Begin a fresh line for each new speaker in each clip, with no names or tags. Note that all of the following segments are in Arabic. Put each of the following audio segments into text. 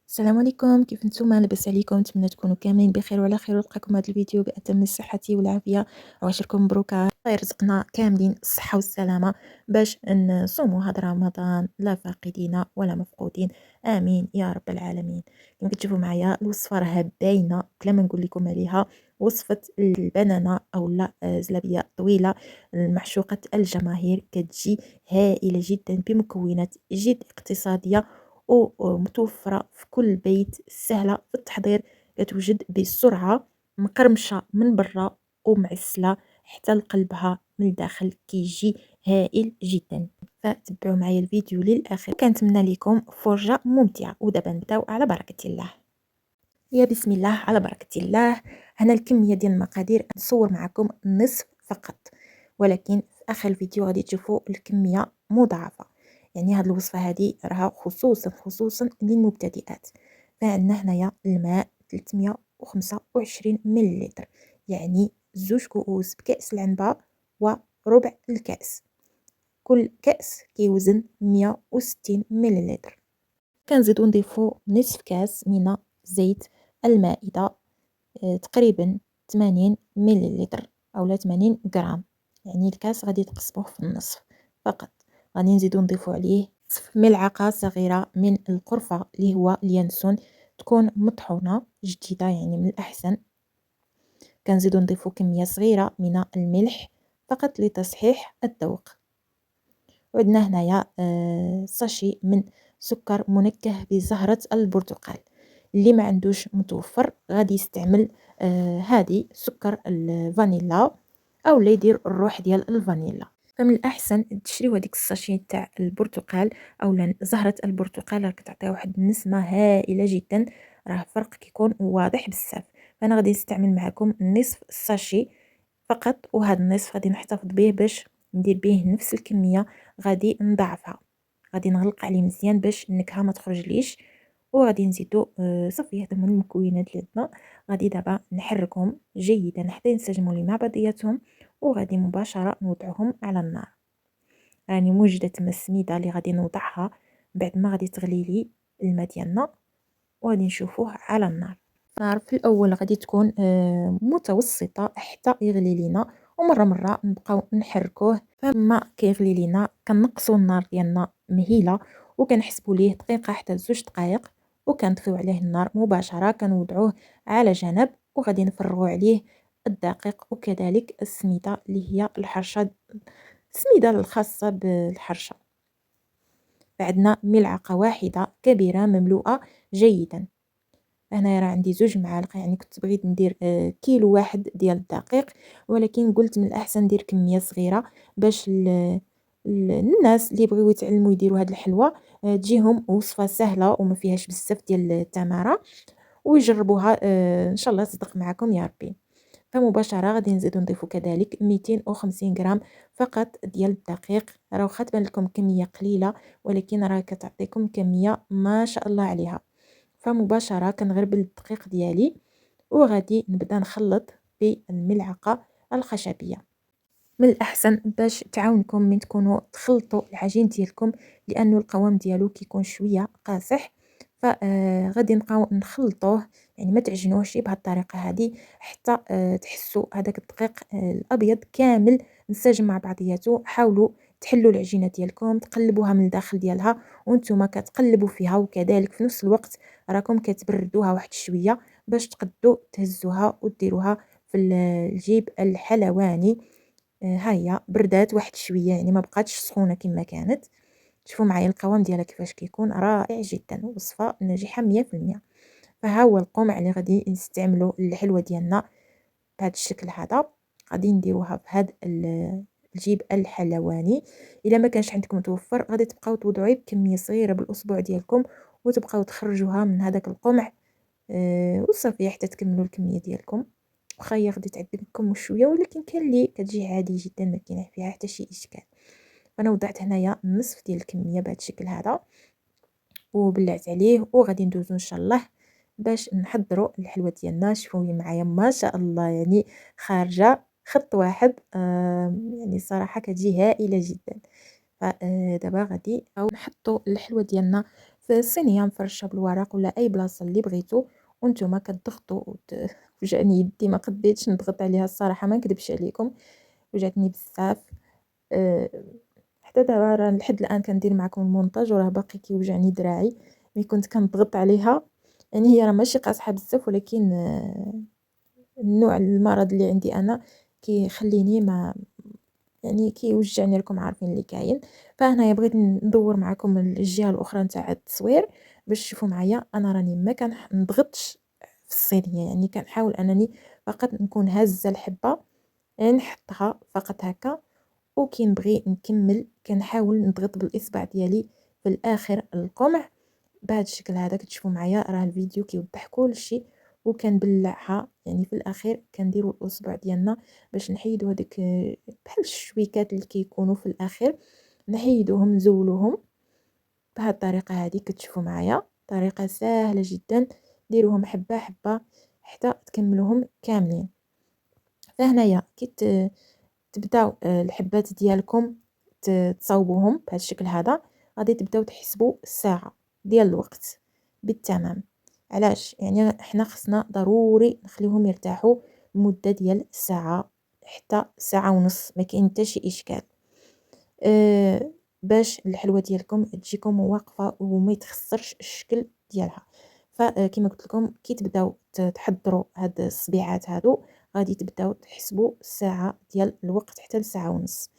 السلام عليكم، كيف نتوما؟ لاباس عليكم؟ نتمنى تكونوا كاملين بخير وعلى خير، ونلقاكم هذا الفيديو بأتم الصحة والعافية وعشركم مبروك. الله يرزقنا كاملين الصحة والسلامة باش نصوموا هذا رمضان لا فاقدين ولا مفقودين، آمين يا رب العالمين. كما كتشوفوا معايا الوصفة راها باينة بلا ما نقول لكم عليها. وصفة البنانة أو لا زلابية طويلة المعشوقة الجماهير، كتجي هائلة جدا بمكونات جد اقتصادية ومتوفرة في كل بيت، سهلة في التحضير، كتوجد بسرعة، مقرمشة من برا ومعسلة حتى لقلبها من الداخل، كيجي هائل جدا. فتبعوا معايا الفيديو للآخر، كنتمنى لكم فرجة ممتعة. ودابا نبداو على بركة الله. يا بسم الله على بركة الله. هنا الكمية ديال المقادير نصور معكم نصف فقط، ولكن في آخر الفيديو غادي تشوفوا الكمية مضاعفة. يعني هاد الوصفة هادي راها خصوصا للمبتدئات. فعندنا هنايا الماء 325 مليلتر، يعني 2 كؤوس بكأس العنبة وربع الكأس. كل كأس كيوزن 160 مليلتر. كنزيدو نضيفو نصف كاس من زيت المائدة، تقريبا 80 مليلتر أو 80 غرام، يعني الكاس غادي تقسموه في النصف فقط. غادي نزيدو نضيفو عليه نصف ملعقة صغيرة من القرفة اللي هو اليانسون، تكون مطحونة جديدة يعني من الأحسن. كنزيدو نضيفو كمية صغيرة من الملح فقط لتصحيح الذوق. وعندنا هنايا ساشي من سكر منكه بزهرة البرتقال. اللي ما عندوش متوفر غادي يستعمل هادي سكر الفانيلا، او اللي يدير الروح ديال الفانيلا. فمن الاحسن تشريو هذيك الساشي تاع البرتقال او زهرة البرتقال، راك تعطيها واحد النسمة هائلة جدا، راه فرق كيكون واضح بزاف. فانا غادي نستعمل معكم نصف الساشي فقط، وهذا النصف غادي نحتفظ به باش ندير به نفس الكمية، غادي نضاعفها. غادي نغلق عليه مزيان باش النكهه ما تخرجليش. وغادي نزيدو صافي هذا من المكونات اللي عندنا. غادي دابا نحركهم جيدا حتى ينسجموا لي مع بعضياتهم، وغادي مباشره نوضعهم على النار. راني موجده تما السميده اللي غادي نوضعها بعد ما غادي تغلي لي الماء ديالنا، وغادي نشوفوه على النار. النار في الاول غادي تكون متوسطه حتى يغلي لينا، ومره مره نبقاو نحركوه. فما كيغلي لينا كنقصوا النار ديالنا مهيله، وكنحسبوا ليه دقيقه حتى 2 دقائق، وكنطفيو عليه النار مباشره، كنوضعوه على جنب، وغادي نفرغوا عليه الدقيق وكذلك السميده اللي هي الحرشه، السميده الخاصه بالحرشه. بعدنا ملعقه واحده كبيره مملوءه جيدا. هنايا راه عندي 2 معالق، يعني كنت بغيت ندير كيلو واحد ديال الدقيق، ولكن قلت من الاحسن ندير كميه صغيره باش الناس اللي بغيو يتعلموا يديروا هاد الحلوى تجيهم وصفه سهله وما فيهاش بزاف ديال التماره، ويجربوها ان شاء الله تصدق معكم يا ربي. فمباشره غادي نزيدو نضيفو كذلك 250 غرام فقط ديال الدقيق. راه واخا تبان لكم كميه قليله، ولكن راه كتعطيكم كميه ما شاء الله عليها. فمباشرة كنغربل الدقيق ديالي، وغادي نبدا نخلط بالملعقة الخشبية. من الأحسن باش تعاونكم من تكونوا تخلطوا العجين ديالكم، لأنه القوام ديالو كيكون شوية قاصح. فغادي نبقاو نخلطوه، يعني ما تعجنوهش بهذه الطريقة هذه حتى تحسوا هذاك الدقيق الأبيض كامل انسجم مع بعضياته. حاولوا تحلوا العجينة ديالكم، تقلبوها من الداخل ديالها وانتم كتقلبوا فيها، وكذلك في نفس الوقت راكم كتبردوها واحد شوية باش تقدوا تهزوها وديروها في الجيب الحلواني. ها هي بردات واحد شويه، يعني ما بقاتش سخونه كما كانت. شوفوا معايا القوام ديالها كيفاش كيكون رائع جدا، وصفه ناجحه 100%. فها هو القمع اللي غادي نستعملو الحلوه ديالنا بهذا الشكل هذا. غادي نديروها في هذا الجيب الحلواني. الا ما كانش عندكم متوفر غادي تبقاو توضعوه بكميه صغيره بالاصبع ديالكم، وتبقاو تخرجوها من هذاك القمع وصافي حتى تكملوا الكميه ديالكم. واخا هي غادي تعذبكم شويه، ولكن كاين اللي كتجي عادي جدا ما كاين فيها حتى شي اشكال. فانا وضعت هنايا نصف ديال الكميه بهذا الشكل هذا وبلعت عليه، وغادي ندوزو ان شاء الله باش نحضروا الحلوه ديالنا. شوفوا معايا ما شاء الله، يعني خارجه خط واحد، يعني صراحه كتجي هائله جدا. فدابا غادي او نحطوا الحلوه ديالنا في الصينيه مفرشه بالورق ولا اي بلاصه اللي بغيتو، وانتم كتضغطوا وجعني يدي ما قديتش نضغط عليها الصراحه، ما نكذبش عليكم، وجعتني بزاف. أه حتى دابا راه لحد الان كندير معكم المونتاج وراه باقي كيوجعني دراعي ملي كنت كنضغط عليها. يعني هي راه ماشي قاصحه بزاف، ولكن النوع المرض اللي عندي انا كيخليني ما يعني كيوجعني، راكم عارفين اللي كاين. فهنايا بغيت ندور معكم الجهه الاخرى نتاع التصوير باش تشوفوا معايا. انا راني ما كنضغطش في الصينيه، يعني كنحاول انني فقط نكون هازه الحبه، يعني نحطها فقط هكا، وكي نبغي نكمل كنحاول نضغط بالاصبع ديالي في الاخر القمع بهذا الشكل هذا. كتشوفوا معايا راه الفيديو كيوضح كل شيء، وكنبلعها يعني في الاخير كنديروا الاصبع ديالنا باش نحيدوا هذيك بحال الشويكات اللي كيكونوا في الاخير، نحيدوهم نزولوهم بهذه الطريقه هذه. كتشوفوا معايا طريقه سهله جدا، ديروهم حبه حبه حتى تكملوهم كاملين. فهنايا كي تبداو الحبات ديالكم تصاوبوهم بهذا الشكل هذا، غادي تبداو تحسبوا الساعه ديال الوقت بالتمام. علاش؟ يعني حنا خصنا ضروري نخليهم يرتاحوا مده ديال ساعه حتى ساعه ونص، ما كاين حتى شي اشكال. باش الحلوه ديالكم تجيكم واقفه وما يتخسرش الشكل ديالها. فكما قلت لكم كي تبداو تحضروا هاد الصبيعات هادو، غادي تبداو تحسبوا الساعه ديال الوقت حتى لساعه ونص.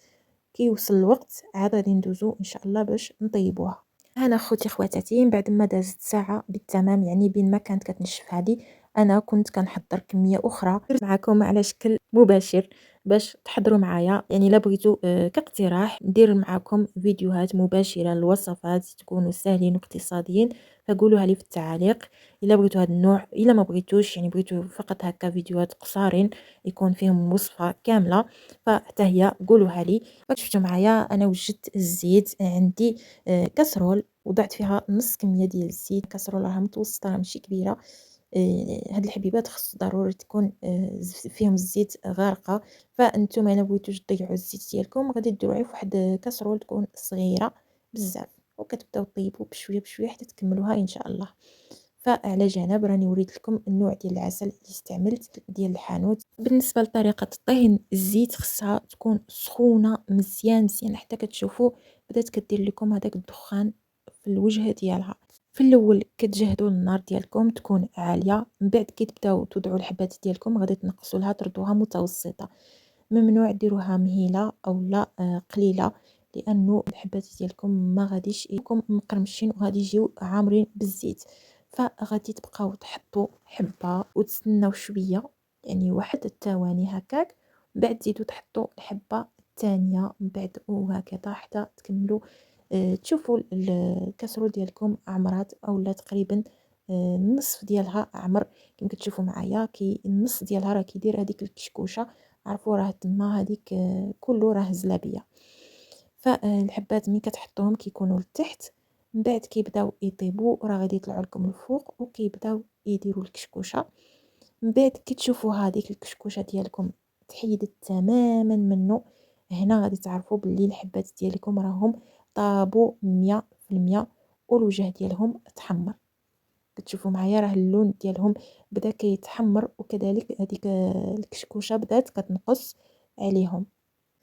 كي يوصل الوقت عاد غادي ندوزو ان شاء الله باش نطيبوها. انا خوتي خواتاتي من بعد ما دازت ساعه بالتمام، يعني بين ما كانت كتنشف هذه، انا كنت كنحضر كميه اخرى درت معكم على شكل مباشر باش تحضروا معايا. يعني الا بغيتوا كاقتراح ندير معكم فيديوهات مباشره للوصفات تكونوا سهلين واقتصاديين، فقولوها لي في التعاليق الا بغيتوا هذا النوع. الا ما بغيتوش يعني بغيتوا فقط هكا فيديوهات قصارين يكون فيهم الوصفه كامله، فحتى هي قولوها لي. شفتوا معايا انا وجدت الزيت عندي كاسرول، وضعت فيها نص كميه ديال الزيت. كاسرول راها متوسطه ماشي كبيره. هاد الحبيبات خص ضروري تكون فيهم الزيت غارقه. فانتم الا بغيتوش تضيعوا الزيت ديالكم غادي ديروه في واحد كاسرول تكون صغيره بزاف، وكتبداو طيبوا بشويه بشويه حتى تكملوها ان شاء الله. فعلى جنب راني وريت لكم النوع ديال العسل اللي استعملت ديال الحانوت. بالنسبه لطريقه الطهي، الزيت خصها تكون سخونه مزيان مزيان حتى كتشوفوا بدات كدير لكم هذاك الدخان في الوجه ديالها. في الاول كتجهدوا النار ديالكم تكون عاليه، من بعد كي تبداو توضعوا الحبات ديالكم غادي تنقصوا لها تردوها متوسطه. ممنوع ديروها مهيله او لا قليله، لانه الحبات ديالكم ما غاديش يكون مقرمشين وغادي يجيو عامرين بالزيت. فغادي تبقاو تحطوا حبه وتستناو شويه، يعني واحد الثواني هكاك، من بعد تزيدوا تحطوا الحبه الثانيه من بعد، وهكذا حتى تكملوا. تشوفوا الكاسرول ديالكم عمرات اولا تقريبا النصف ديالها عمر. كما كتشوفوا معايا كي النص ديالها راه كيدير هذيك الكشكوشه، عرفوا راه تما هذيك كله راه زلابيه. فالحبات ملي كتحطوهم كيكونوا لتحت، من بعد كيبداو يطيبوا راه غادي يطلعوا لكم الفوق وكيبداو يديروا الكشكوشه. من بعد كي تشوفوا هذيك الكشكوشه ديالكم تحيدت تماما منه، هنا غادي تعرفوا باللي الحبات ديالكم راهم طابوا 100%، والوجه ديالهم تحمر. كتشوفوا معايا راه اللون ديالهم بدا كيتحمر، وكذلك هذيك الكشكوشه بدات كتنقص عليهم.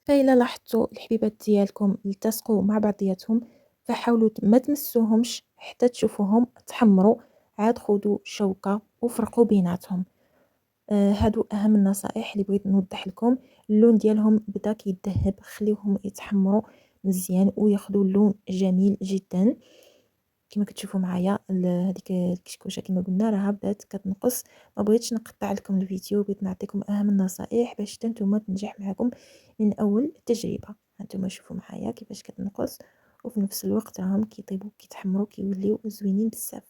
فإلا لاحظتوا الحبيبات ديالكم التصقوا مع بعضياتهم، فحاولوا ما تمسوهمش حتى تشوفوهم تحمروا. عاد خذوا شوكة وفرقوا بيناتهم. هادو اهم النصائح اللي بغيت نوضح لكم. اللون ديالهم بدا كيذهب، خليوهم يتحمروا مزيان وياخذوا لون جميل جدا. كما كتشوفوا معايا هذيك الكشكوشه كما قلنا راها بدات كتنقص. ما بغيتش نقطع لكم الفيديو، بغيت نعطيكم اهم النصائح باش حتى نتوما تنجح معكم من اول تجربه. هانتوما شوفوا معايا كيفاش كتنقص، وفي نفس الوقت راهم كيطيبوا كيتحمروا كيوليو زوينين بزاف.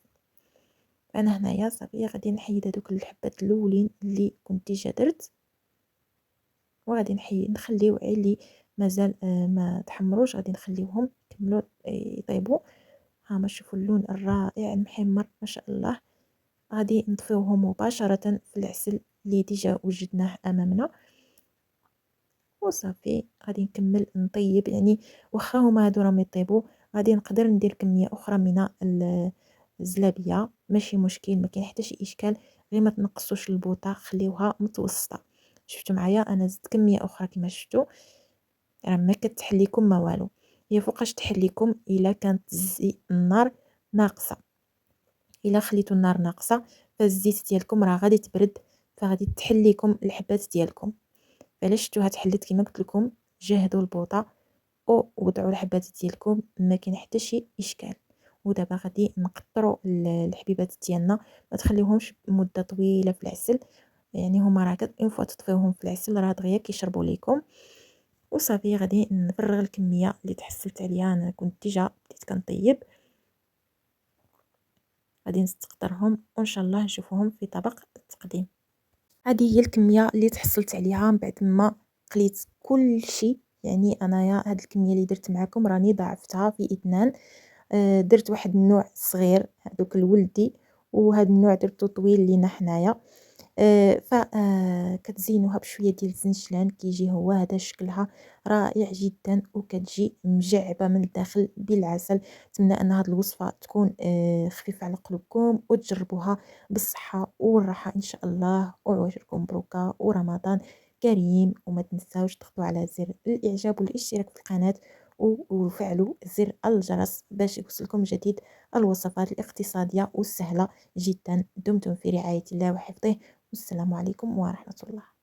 انا هنايا صافي غادي نحيد هذوك الحبات الاولين اللي كنت ديجا درت، وغادي نخليو اللي مازال ما تحمروش غادي نخليوهم يكملوا يطيبوا. ها ما شوفوا اللون الرائع المحمر ما شاء الله. غادي نطفيوهم مباشرة في العسل اللي ديجا وجدناه امامنا، وصافي غادي نكمل نطيب. يعني واخا هما هادو راهم يطيبوا غادي نقدر ندير كمية أخرى من الزلابية، ماشي مشكل، ما كاين حتى شي إشكال، غير ما تنقصوش البوطة، خليوها متوسطة. شفتوا معايا أنا زدت كمية أخرى كما شفتوا، راه ما كتحليكم ما والو، هي فوقاش تحليكم إلا كانت النار ناقصة. إلا خليتو النار ناقصة فالزيت ديالكم راه غادي تبرد، فغادي تحليكم الحبات ديالكم. فالا شفتوها تحلت كما قلت لكم، جهدوا البوطة او وضعوا الحبات ديالكم، ما كاين حتى شي اشكال. ودابا غادي نقطروا الحبيبات ديالنا، ما تخليوهمش مده طويله في العسل، يعني هما راه اون فوا تطفيوهم في العسل راه دغيا كيشربوا ليكم. وصافي غادي نفرغ الكميه اللي تحصلت عليها، انا كنت ديجا بديت كنطيب، غادي نستقطرهم وان شاء الله نشوفوهم في طبق التقديم. هذه هي الكميه اللي تحصلت عليها من بعد ما قليت كل شيء. يعني انايا هاد الكميه اللي درت معكم راني ضاعفتها في اثنان. درت واحد النوع صغير هذوك الولدي، وهذا النوع درتو طويل لينا حنايا. ف كتزينوها بشويه ديال الزنجلان، كيجي هو هذا شكلها رائع جدا، وكتجي مجعبه من الداخل بالعسل. نتمنى ان هذه الوصفه تكون خفيفه على قلوبكم، وتجربوها بالصحه والراحه ان شاء الله، وعواشركم مبروكه ورمضان كريم. وما تنساوش تضغطوا على زر الاعجاب والاشتراك في القناه، وفعلوا زر الجرس باش يوصلكم جديد الوصفات الاقتصاديه والسهله جدا. دمتم في رعايه الله وحفظه، والسلام عليكم ورحمة الله.